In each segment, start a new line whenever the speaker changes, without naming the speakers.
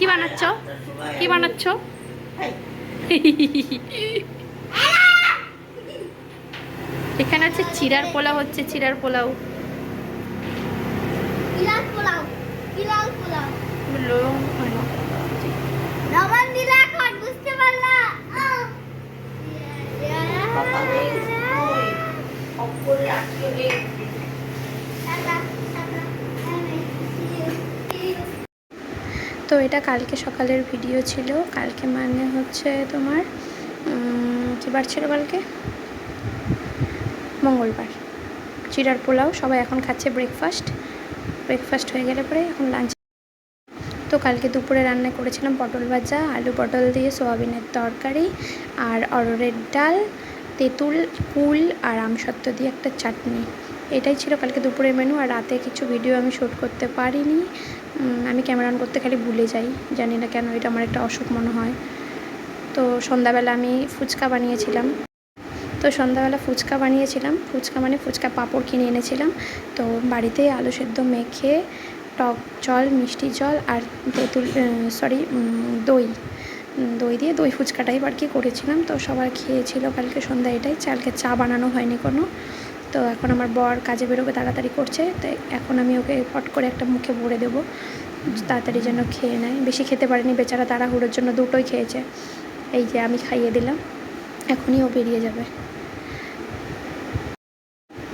কি বানাচ্ছ? কি বানাচ্ছ? এখানে হচ্ছে চিড়ার পোলাও হচ্ছে, চিড়ার পোলাও। তো এটা কালকে সকালের ভিডিও ছিল। কালকে মানে হচ্ছে তোমার কী বার ছিল কালকে? মঙ্গলবার। চিড়ার পোলাও সবাই এখন খাচ্ছে ব্রেকফাস্ট হয়ে গেলে পরে এখন লাঞ্চ। তো কালকে দুপুরে রান্না করেছিলাম পটল ভাজা, আলু পটল দিয়ে সোয়াবিনের তরকারি, আর অরহরের ডাল, তেঁতুল কুল আর আমসত্ত্ব দিয়ে একটা চাটনি। এটাই ছিল কালকে দুপুরের মেনু। আর রাতে কিছু ভিডিও আমি শ্যুট করতে পারিনি। আমি ক্যামেরা অন করতে খালি ভুলে যাই, জানি না কেন, এটা আমার একটা অসুখ মনে হয়। তো সন্ধ্যাবেলা আমি ফুচকা বানিয়েছিলাম। ফুচকা মানে ফুচকা পাঁপড় কিনে এনেছিলাম। তো বাড়িতেই আলু সেদ্ধ মেখে টক জল, মিষ্টি জল আর দই দিয়ে দই ফুচকাটাই আর কি করেছিলাম। তো সবার খেয়েছিল কালকে সন্ধ্যা এটাই। কালকে চা বানানো হয়নি কোনো। তো এখন আমার বর কাজে বেরোবে, তাড়াতাড়ি করছে, তাই এখন আমি ওকে পট করে একটা মুখে ভরে দেবো, তাড়াতাড়ি যেন খেয়ে নেয়। বেশি খেতে পারেনি বেচারা, তাড়াহুড়োর জন্য দুটোই খেয়েছে। এই যে আমি খাইয়ে দিলাম, এখনই ও বেরিয়ে যাবে।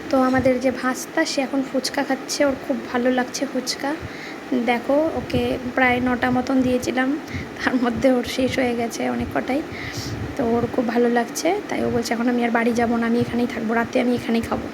তো আমাদের যে ভাস্তা, সে এখন ফুচকা খাচ্ছে, ওর খুব ভালো লাগছে ফুচকা। দেখো, ওকে প্রায় 9টা মতন দিয়েছিলাম, তার মধ্যে ওর শেষ হয়ে গেছে অনেক কটাই। তো ওর খুব ভালো লাগছে, তাই ও বলছে এখন আমি আর বাড়ি যাব না, আমি এখানেই থাকবো, রাতে আমি এখানেই খাবো।